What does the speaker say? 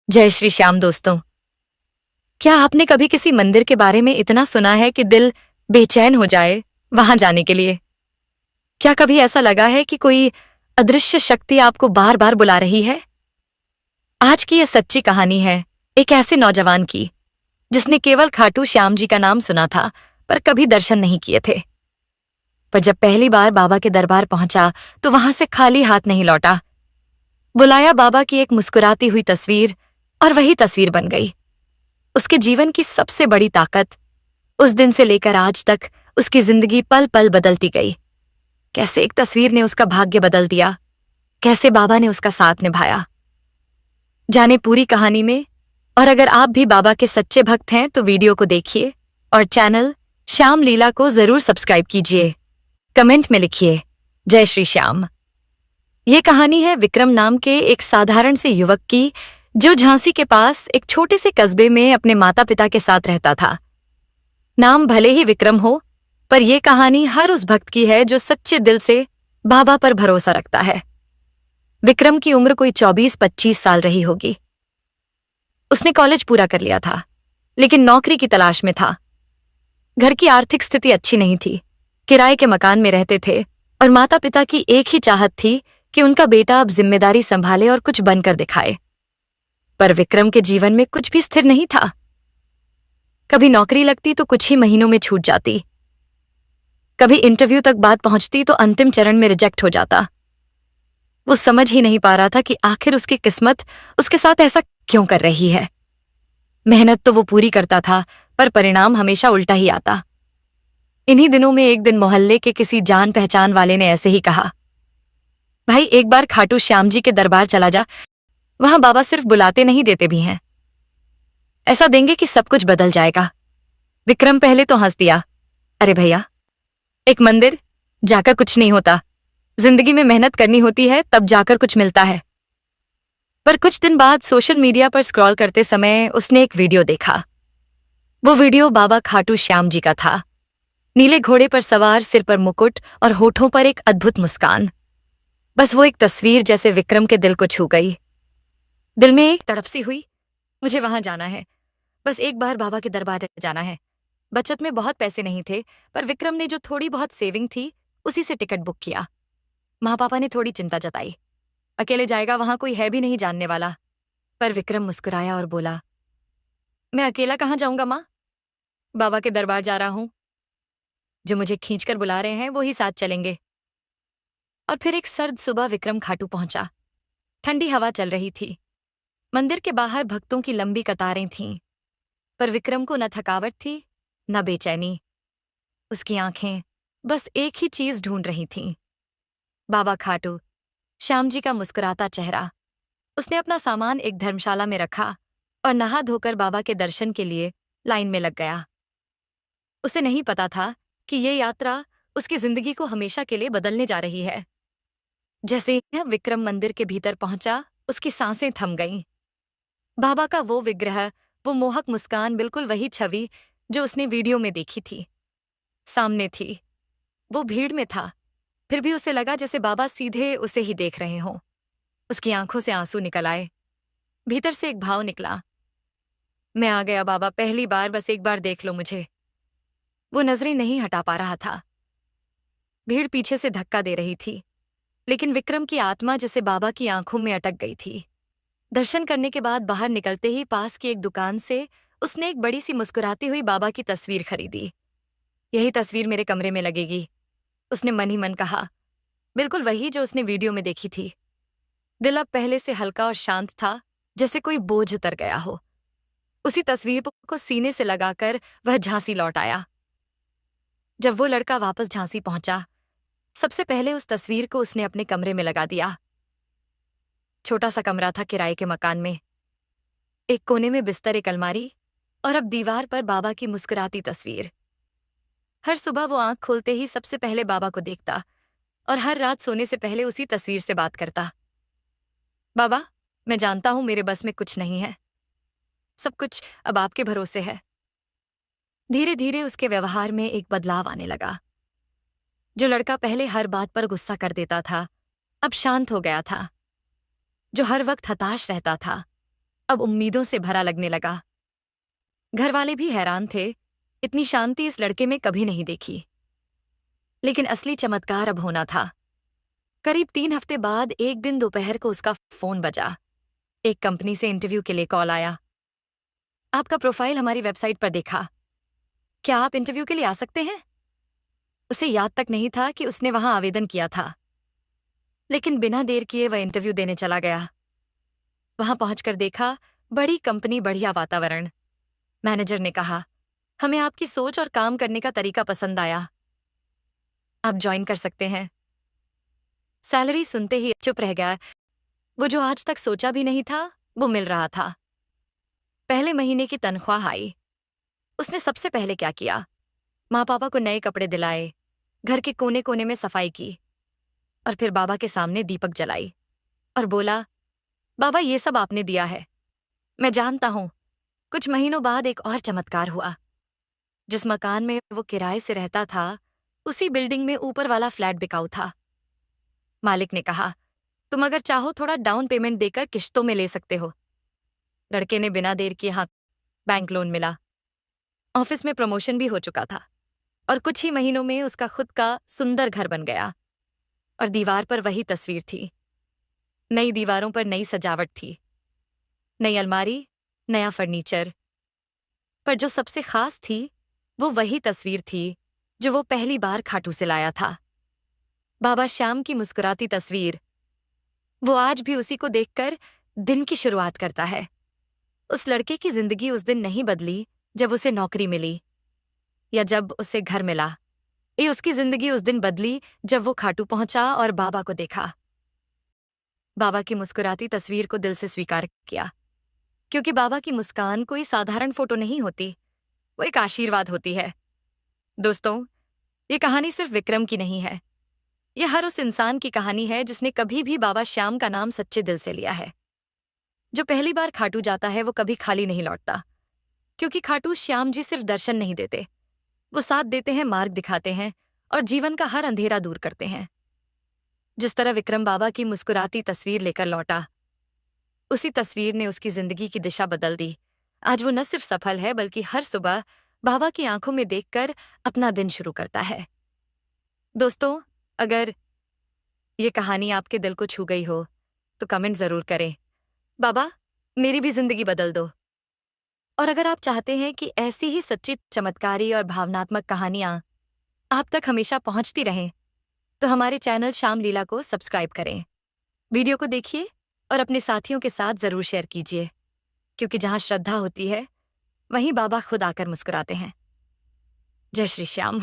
जय श्री श्याम दोस्तों। क्या आपने कभी किसी मंदिर के बारे में इतना सुना है कि दिल बेचैन हो जाए वहां जाने के लिए? क्या कभी ऐसा लगा है कि कोई अदृश्य शक्ति आपको बार बार बुला रही है? आज की यह सच्ची कहानी है एक ऐसे नौजवान की जिसने केवल खाटू श्याम जी का नाम सुना था पर कभी दर्शन नहीं किए थे। पर जब पहली बार बाबा के दरबार पहुंचा तो वहां से खाली हाथ नहीं लौटा। बुलाया बाबा की एक मुस्कुराती हुई तस्वीर और वही तस्वीर बन गई उसके जीवन की सबसे बड़ी ताकत। उस दिन से लेकर आज तक उसकी जिंदगी पल पल बदलती गई। कैसे एक तस्वीर ने उसका भाग्य बदल दिया, कैसे बाबा ने उसका साथ निभाया। जाने पूरी कहानी में। और अगर आप भी बाबा के सच्चे भक्त हैं तो वीडियो को देखिए और चैनल श्याम लीला को जरूर सब्सक्राइब कीजिए। कमेंट में लिखिए जय श्री श्याम। ये कहानी है विक्रम नाम के एक साधारण से युवक की जो झांसी के पास एक छोटे से कस्बे में अपने माता पिता के साथ रहता था। नाम भले ही विक्रम हो पर यह कहानी हर उस भक्त की है जो सच्चे दिल से बाबा पर भरोसा रखता है। विक्रम की उम्र कोई 24-25 साल रही होगी। उसने कॉलेज पूरा कर लिया था लेकिन नौकरी की तलाश में था। घर की आर्थिक स्थिति अच्छी नहीं थी, किराए के मकान में रहते थे और माता पिता की एक ही चाहत थी कि उनका बेटा अब जिम्मेदारी संभाले और कुछ बनकर दिखाए। पर विक्रम के जीवन में कुछ भी स्थिर नहीं था। कभी नौकरी लगती तो कुछ ही महीनों में छूट जाती, कभी इंटरव्यू तक बात पहुंचती तो अंतिम चरण में रिजेक्ट हो जाता। वो समझ ही नहीं पा रहा था कि आखिर उसकी किस्मत उसके साथ ऐसा क्यों कर रही है। मेहनत तो वो पूरी करता था पर परिणाम हमेशा उल्टा ही आता। इन्हीं दिनों में एक दिन मोहल्ले के किसी जान पहचान वाले ने ऐसे ही कहा, भाई एक बार खाटू श्याम जी के दरबार चला जा, वहां बाबा सिर्फ बुलाते नहीं देते भी हैं। ऐसा देंगे कि सब कुछ बदल जाएगा। विक्रम पहले तो हंस दिया, अरे भैया, एक मंदिर जाकर कुछ नहीं होता, जिंदगी में मेहनत करनी होती है तब जाकर कुछ मिलता है। पर कुछ दिन बाद सोशल मीडिया पर स्क्रॉल करते समय उसने एक वीडियो देखा। वो वीडियो बाबा खाटू श्याम जी का था। नीले घोड़े पर सवार, सिर पर मुकुट और होठों पर एक अद्भुत मुस्कान। बस वो एक तस्वीर जैसे विक्रम के दिल को छू गई। दिल में एक तड़प सी हुई, मुझे वहां जाना है, बस एक बार बाबा के दरबार जाना है। बचत में बहुत पैसे नहीं थे पर विक्रम ने जो थोड़ी बहुत सेविंग थी उसी से टिकट बुक किया। माँ पापा ने थोड़ी चिंता जताई, अकेले जाएगा, वहां कोई है भी नहीं जानने वाला। पर विक्रम मुस्कुराया और बोला, मैं अकेला कहाँ जाऊंगा माँ, बाबा के दरबार जा रहा हूं, जो मुझे खींचकर बुला रहे हैं वो ही साथ चलेंगे। और फिर एक सर्द सुबह विक्रम खाटू पहुंचा। ठंडी हवा चल रही थी। मंदिर के बाहर भक्तों की लंबी कतारें थीं पर विक्रम को न थकावट थी न बेचैनी। उसकी आंखें बस एक ही चीज ढूंढ रही थीं, बाबा खाटू श्याम जी का मुस्कुराता चेहरा। उसने अपना सामान एक धर्मशाला में रखा और नहा धोकर बाबा के दर्शन के लिए लाइन में लग गया। उसे नहीं पता था कि ये यात्रा उसकी जिंदगी को हमेशा के लिए बदलने जा रही है। जैसे ही विक्रम मंदिर के भीतर पहुंचा उसकी सांसें थम गईं। बाबा का वो विग्रह, वो मोहक मुस्कान, बिल्कुल वही छवि जो उसने वीडियो में देखी थी, सामने थी। वो भीड़ में था फिर भी उसे लगा जैसे बाबा सीधे उसे ही देख रहे हों। उसकी आंखों से आंसू निकल आए। भीतर से एक भाव निकला, मैं आ गया बाबा, पहली बार, बस एक बार देख लो मुझे। वो नजरें नहीं हटा पा रहा था। भीड़ पीछे से धक्का दे रही थी लेकिन विक्रम की आत्मा जैसे बाबा की आंखों में अटक गई थी। दर्शन करने के बाद बाहर निकलते ही पास की एक दुकान से उसने एक बड़ी सी मुस्कुराती हुई बाबा की तस्वीर खरीदी। यही तस्वीर मेरे कमरे में लगेगी, उसने मन ही मन कहा। बिल्कुल वही जो उसने वीडियो में देखी थी। दिल अब पहले से हल्का और शांत था, जैसे कोई बोझ उतर गया हो। उसी तस्वीर को सीने से लगाकर वह झांसी लौट आया। जब वो लड़का वापस झांसी पहुंचा सबसे पहले उस तस्वीर को उसने अपने कमरे में लगा दिया। छोटा सा कमरा था किराए के मकान में। एक कोने में बिस्तर, एक अलमारी और अब दीवार पर बाबा की मुस्कुराती तस्वीर। हर सुबह वो आंख खोलते ही सबसे पहले बाबा को देखता और हर रात सोने से पहले उसी तस्वीर से बात करता। बाबा, मैं जानता हूं मेरे बस में कुछ नहीं है, सब कुछ अब आपके भरोसे है। धीरे धीरे उसके व्यवहार में एक बदलाव आने लगा। जो लड़का पहले हर बात पर गुस्सा कर देता था अब शांत हो गया था। जो हर वक्त हताश रहता था अब उम्मीदों से भरा लगने लगा। घर वाले भी हैरान थे, इतनी शांति इस लड़के में कभी नहीं देखी। लेकिन असली चमत्कार अब होना था। करीब 3 हफ्ते बाद एक दिन दोपहर को उसका फोन बजा। एक कंपनी से इंटरव्यू के लिए कॉल आया। आपका प्रोफाइल हमारी वेबसाइट पर देखा, क्या आप इंटरव्यू के लिए आ सकते हैं? उसे याद तक नहीं था कि उसने वहां आवेदन किया था, लेकिन बिना देर किए वह इंटरव्यू देने चला गया। वहां पहुंचकर देखा, बड़ी कंपनी, बढ़िया वातावरण। मैनेजर ने कहा, हमें आपकी सोच और काम करने का तरीका पसंद आया, आप ज्वाइन कर सकते हैं। सैलरी सुनते ही चुप रह गया। वो जो आज तक सोचा भी नहीं था, वो मिल रहा था। पहले महीने की तनख्वाह आई। उसने सबसे पहले क्या किया? माँ पापा को नए कपड़े दिलाए, घर के कोने कोने में सफाई की, और फिर बाबा के सामने दीपक जलाई और बोला, बाबा ये सब आपने दिया है, मैं जानता हूं। कुछ महीनों बाद एक और चमत्कार हुआ। जिस मकान में वो किराए से रहता था, उसी बिल्डिंग में ऊपर वाला फ्लैट बिकाऊ था। मालिक ने कहा, तुम अगर चाहो थोड़ा डाउन पेमेंट देकर किश्तों में ले सकते हो। लड़के ने बिना देर किए हाँ, बैंक लोन मिला। ऑफिस में प्रमोशन भी हो चुका था और कुछ ही महीनों में उसका खुद का सुंदर घर बन गया। और दीवार पर वही तस्वीर थी। नई दीवारों पर नई सजावट थी, नई अलमारी, नया फर्नीचर। पर जो सबसे खास थी, वो वही तस्वीर थी जो वो पहली बार खाटू से लाया था। बाबा श्याम की मुस्कुराती तस्वीर। वो आज भी उसी को देखकर दिन की शुरुआत करता है। उस लड़के की जिंदगी उस दिन नहीं बदली जब उसे नौकरी मिली या जब उसे घर मिला। ये उसकी जिंदगी उस दिन बदली जब वो खाटू पहुंचा और बाबा को देखा। बाबा की मुस्कुराती तस्वीर को दिल से स्वीकार किया, क्योंकि बाबा की मुस्कान कोई साधारण फोटो नहीं होती, वो एक आशीर्वाद होती है। दोस्तों, ये कहानी सिर्फ विक्रम की नहीं है, ये हर उस इंसान की कहानी है जिसने कभी भी बाबा श्याम का नाम सच्चे दिल से लिया है। जो पहली बार खाटू जाता है वो कभी खाली नहीं लौटता, क्योंकि खाटू श्याम जी सिर्फ दर्शन नहीं देते, वो साथ देते हैं, मार्ग दिखाते हैं और जीवन का हर अंधेरा दूर करते हैं। जिस तरह विक्रम बाबा की मुस्कुराती तस्वीर लेकर लौटा, उसी तस्वीर ने उसकी जिंदगी की दिशा बदल दी। आज वो न सिर्फ सफल है, बल्कि हर सुबह बाबा की आंखों में देखकर अपना दिन शुरू करता है। दोस्तों, अगर ये कहानी आपके दिल को छू गई हो तो कमेंट जरूर करें, बाबा मेरी भी जिंदगी बदल दो। और अगर आप चाहते हैं कि ऐसी ही सच्ची, चमत्कारी और भावनात्मक कहानियां आप तक हमेशा पहुंचती रहें, तो हमारे चैनल श्याम लीला को सब्सक्राइब करें। वीडियो को देखिए और अपने साथियों के साथ जरूर शेयर कीजिए, क्योंकि जहां श्रद्धा होती है, वहीं बाबा खुद आकर मुस्कुराते हैं। जय श्री श्याम।